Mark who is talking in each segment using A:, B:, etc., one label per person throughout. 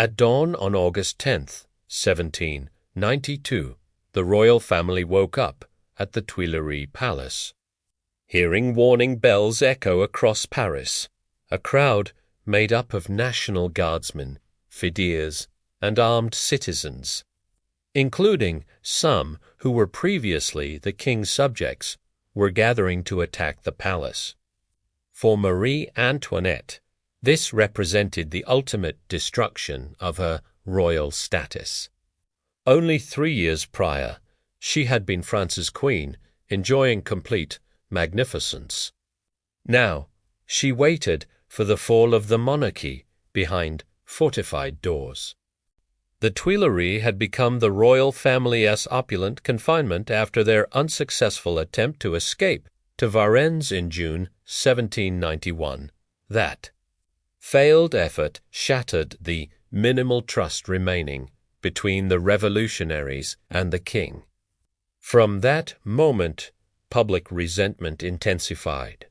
A: At dawn on August 10th, 1792, the royal family woke up at the Tuileries Palace. Hearing warning bells echo across Paris, a crowd made up of national guardsmen, federés, and armed citizens, including some who were previously the king's subjects, were gathering to attack the palace. For Marie Antoinette, this represented the ultimate destruction of her royal status. Only 3 years prior, she had been France's queen, enjoying complete magnificence. Now, she waited for the fall of the monarchy behind fortified doors. The Tuileries had become the royal family's opulent confinement after their unsuccessful attempt to escape to Varennes in June 1791. That failed effort shattered the minimal trust remaining between the revolutionaries and the king. From that moment, public resentment intensified,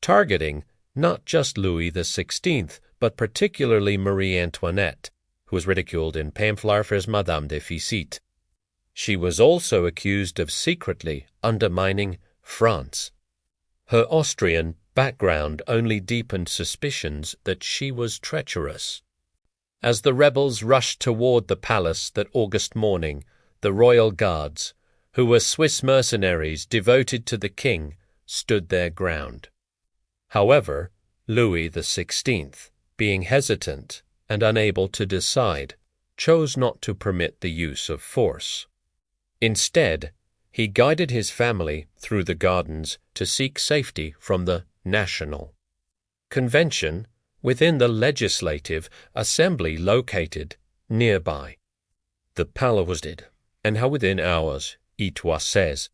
A: targeting not just Louis XVI, but particularly Marie Antoinette, who was ridiculed in pamphlets as Madame Deficit. She was also accused of secretly undermining France. Her Austrian background only deepened suspicions that she was treacherous. As the rebels rushed toward the palace that August morning, the royal guards, who were Swiss mercenaries devoted to the king, stood their ground. However, Louis XVI, being hesitant and unable to decide, chose not to permit the use of force. Instead, he guided his family through the gardens to seek safety from the National Convention within the Legislative Assembly located nearby. The palace was dead, and how within hours, Louis says.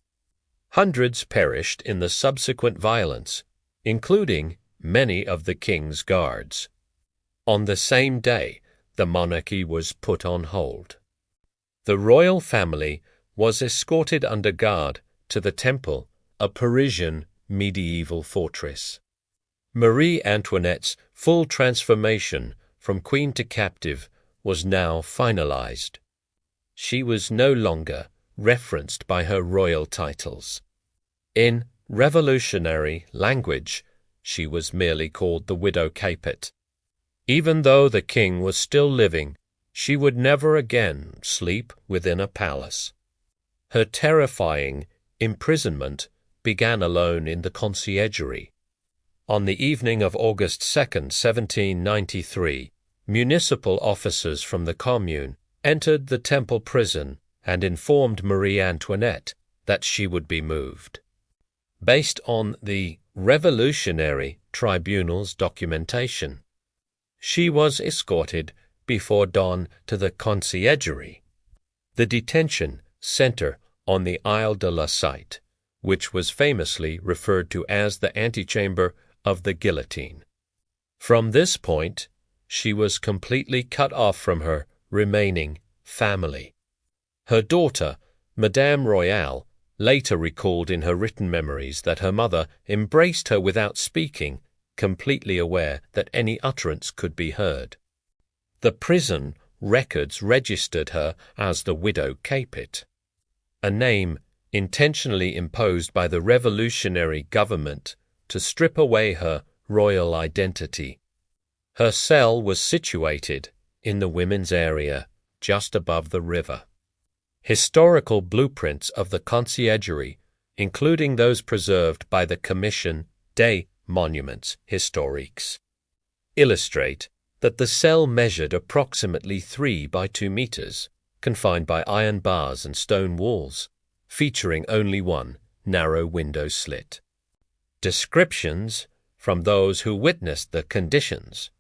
A: Hundreds perished in the subsequent violence, including many of the king's guards. On the same day, the monarchy was put on hold. The royal family was escorted under guard to the Temple, a Parisian medieval fortress. Marie Antoinette's full transformation from queen to captive was now finalized. She was no longer referenced by her royal titles. In revolutionary language, she was merely called the Widow Capet. Even though the king was still living, she would never again sleep within a palace. Her terrifying imprisonment began alone in the conciergerie. On the evening of August 2nd, 1793, municipal officers from the Commune entered the Temple prison and informed Marie Antoinette that she would be moved. Based on the Revolutionary Tribunal's documentation, she was escorted before dawn to the conciergerie, the detention center on the Isle de la Cite, which was famously referred to as the antechamber of the guillotine. From this point, she was completely cut off from her remaining family. Her daughter, Madame Royale, later recalled in her written memories that her mother embraced her without speaking, completely aware that any utterance could be heard. The prison records registered her as the Widow Capet, a name intentionally imposed by the revolutionary government to strip away her royal identity. Her cell was situated in the women's area, just above the river. Historical blueprints of the conciergerie, including those preserved by the Commission des Monuments Historiques, illustrate that the cell measured approximately 3 by 2 meters, confined by iron bars and stone walls, featuring only one narrow window slit. Descriptions from those who witnessed the conditions,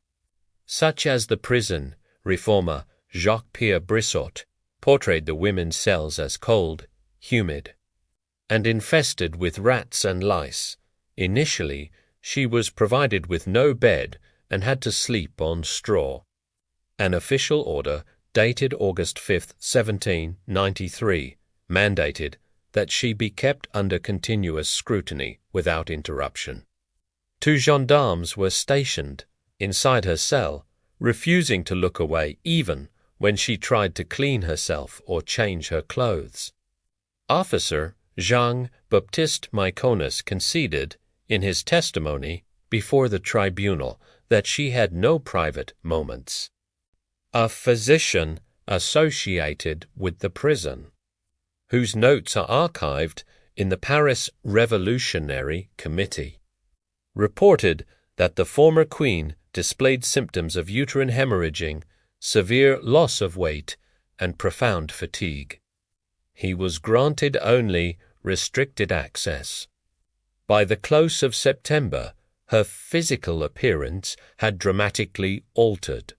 A: such as the prison reformer Jacques-Pierre Brissot, portrayed the women's cells as cold, humid, and infested with rats and lice. Initially, she was provided with no bed and had to sleep on straw. An official order dated August 5, 1793, mandated that she be kept under continuous scrutiny without interruption. 2 gendarmes were stationed inside her cell, refusing to look away even when she tried to clean herself or change her clothes. Officer Jean-Baptiste Myconus conceded, in his testimony before the tribunal, that she had no private moments. A physician associated with the prison, whose notes are archived in the Paris Revolutionary Committee, reported that the former queen displayed symptoms of uterine hemorrhaging, severe loss of weight, and profound fatigue. He was granted only restricted access. By the close of September, her physical appearance had dramatically altered.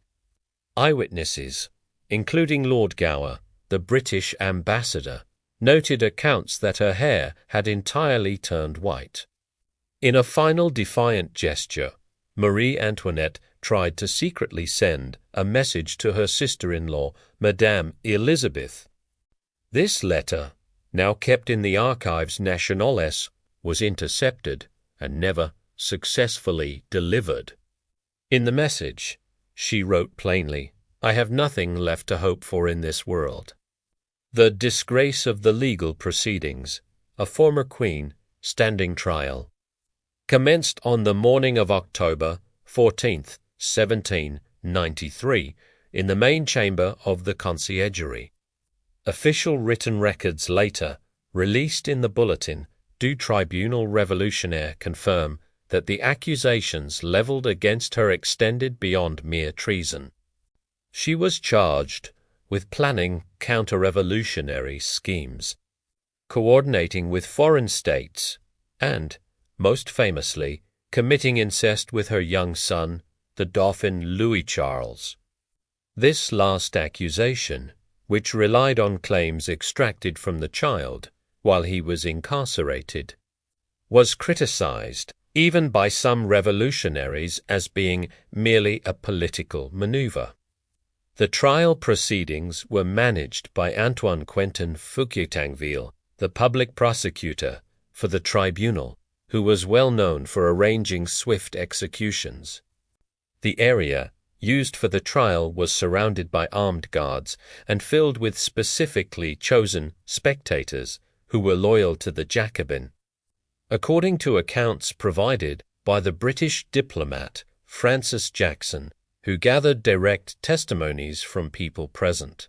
A: Eyewitnesses, including Lord Gower, the British ambassador, noted accounts that her hair had entirely turned white. In a final defiant gesture, Marie Antoinette tried to secretly send a message to her sister-in-law, Madame Elizabeth. This letter, now kept in the Archives Nationales, was intercepted and never successfully delivered. In the message, she wrote plainly, "I have nothing left to hope for in this world." The disgrace of the legal proceedings, a former queen standing trial, commenced on the morning of October 14th, 1793, in the main chamber of the Conciergerie. Official written records later, released in the Bulletin du Tribunal Révolutionnaire, confirm that the accusations leveled against her extended beyond mere treason. She was charged with planning counter-revolutionary schemes, coordinating with foreign states, and, most famously, committing incest with her young son, the Dauphin Louis Charles. This last accusation, which relied on claims extracted from the child while he was incarcerated, was criticized even by some revolutionaries as being merely a political maneuver. The trial proceedings were managed by Antoine Quentin Fouquier-Tinville, the public prosecutor for the tribunal, who was well known for arranging swift executions. The area used for the trial was surrounded by armed guards and filled with specifically chosen spectators who were loyal to the Jacobin. According to accounts provided by the British diplomat Francis Jackson, who gathered direct testimonies from people present,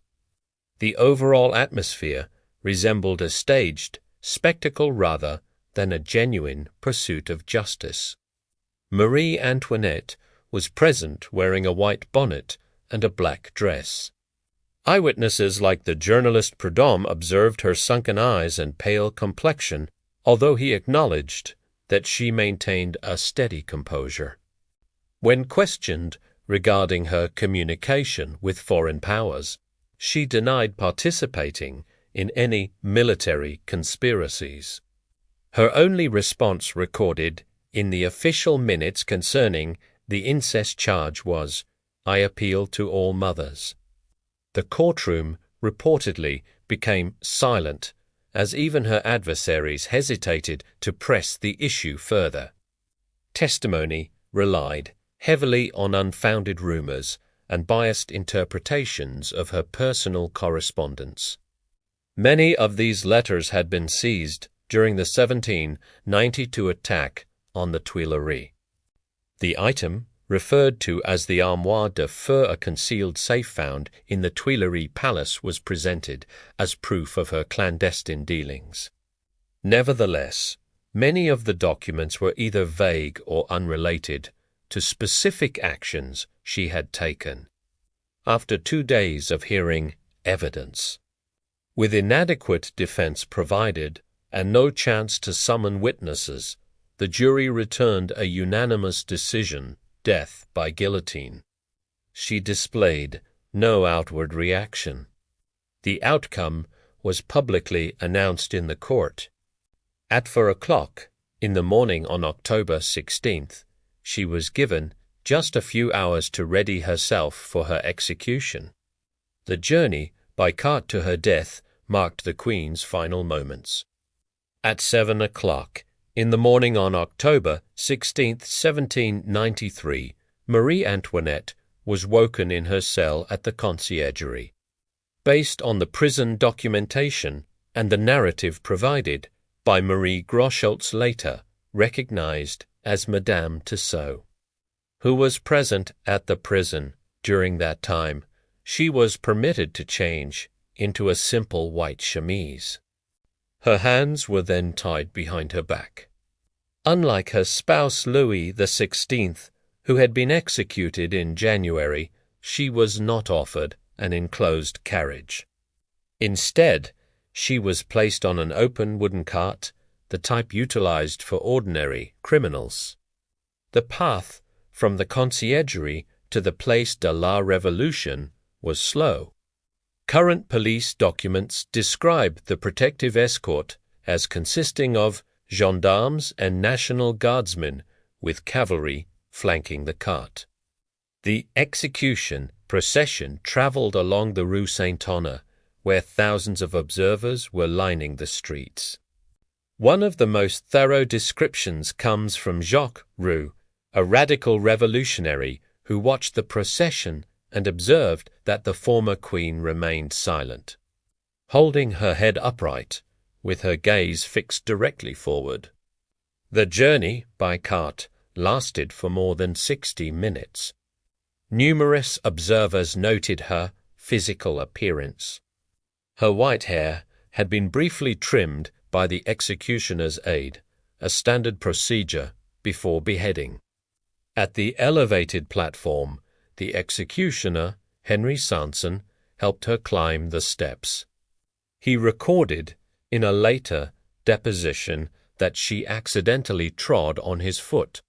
A: the overall atmosphere resembled a staged spectacle rather than a genuine pursuit of justice. Marie Antoinette was present wearing a white bonnet and a black dress. Eyewitnesses like the journalist Prudhomme observed her sunken eyes and pale complexion, although he acknowledged that she maintained a steady composure. When questioned regarding her communication with foreign powers, she denied participating in any military conspiracies. Her only response recorded in the official minutes concerning the incest charge was, "I appeal to all mothers." The courtroom reportedly became silent as even her adversaries hesitated to press the issue further. Testimony relied heavily on unfounded rumors and biased interpretations of her personal correspondence. Many of these letters had been seized during the 1792 attack on the Tuileries. The item, referred to as the armoire de feu, a concealed safe found in the Tuileries Palace, was presented as proof of her clandestine dealings. Nevertheless, many of the documents were either vague or unrelated to specific actions she had taken. After 2 days of hearing evidence, with inadequate defense provided and no chance to summon witnesses, the jury returned a unanimous decision: death by guillotine. She displayed no outward reaction. The outcome was publicly announced in the court. At 4 o'clock in the morning on October 16th, she was given just a few hours to ready herself for her execution. The journey by cart to her death marked the Queen's final moments. At 7 o'clock in the morning on October 16th, 1793, Marie Antoinette was woken in her cell at the conciergerie. Based on the prison documentation and the narrative provided by Marie Groscholtz, later recognized as Madame Tussaud, who was present at the prison during that time, she was permitted to change into a simple white chemise. Her hands were then tied behind her back. Unlike her spouse Louis XVI, who had been executed in January, she was not offered an enclosed carriage. Instead, she was placed on an open wooden cart, the type utilized for ordinary criminals. The path from the conciergerie to the Place de la Révolution was slow. Current police documents describe the protective escort as consisting of gendarmes and National Guardsmen, with cavalry flanking the cart. The execution procession traveled along the Rue Saint-Honore, where thousands of observers were lining the streets. One of the most thorough descriptions comes from Jacques Roux, a radical revolutionary who watched the procession and observed that the former queen remained silent, holding her head upright, with her gaze fixed directly forward. The journey by cart lasted for more than 60 minutes. Numerous observers noted her physical appearance. Her white hair had been briefly trimmed by the executioner's aide, a standard procedure before beheading. At the elevated platform, the executioner, Henry Sanson, helped her climb the steps. He recorded in a later deposition that she accidentally trod on his foot.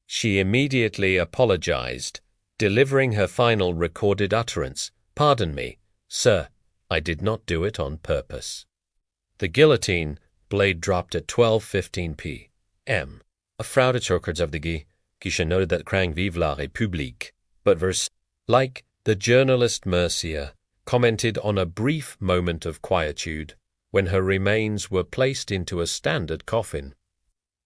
A: She immediately apologized, delivering her final recorded utterance, "Pardon me, sir, I did not do it on purpose." The guillotine blade dropped at 12:15 p.m. A fraude turkers of the Guy, qui se noted that Krang vive la République, but verse, like the journalist Mercier, commented on a brief moment of quietude when her remains were placed into a standard coffin.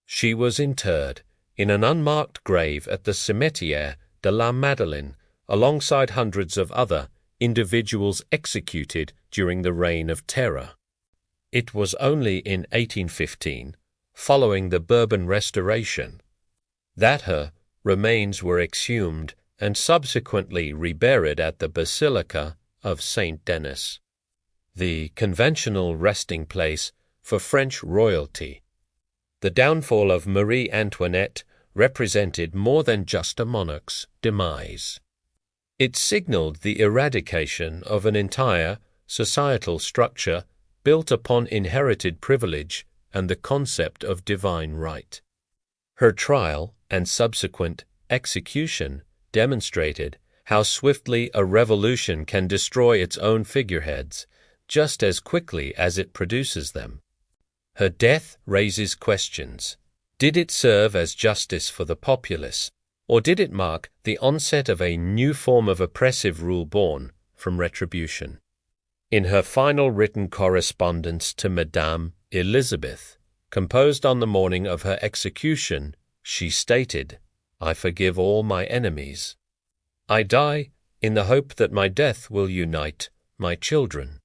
A: She was interred in an unmarked grave at the Cimetière de la Madeleine, alongside hundreds of other individuals executed during the Reign of Terror. It was only in 1815, following the Bourbon Restoration, that her remains were exhumed and subsequently reburied at the Basilica of Saint Denis, the conventional resting place for French royalty. The downfall of Marie Antoinette represented more than just a monarch's demise. It signaled the eradication of an entire societal structure built upon inherited privilege and the concept of divine right. Her trial and subsequent execution demonstrated how swiftly a revolution can destroy its own figureheads just as quickly as it produces them. Her death raises questions. Did it serve as justice for the populace, or did it mark the onset of a new form of oppressive rule born from retribution? In her final written correspondence to Madame Elizabeth, composed on the morning of her execution, she stated, "I forgive all my enemies. I die in the hope that my death will unite my children."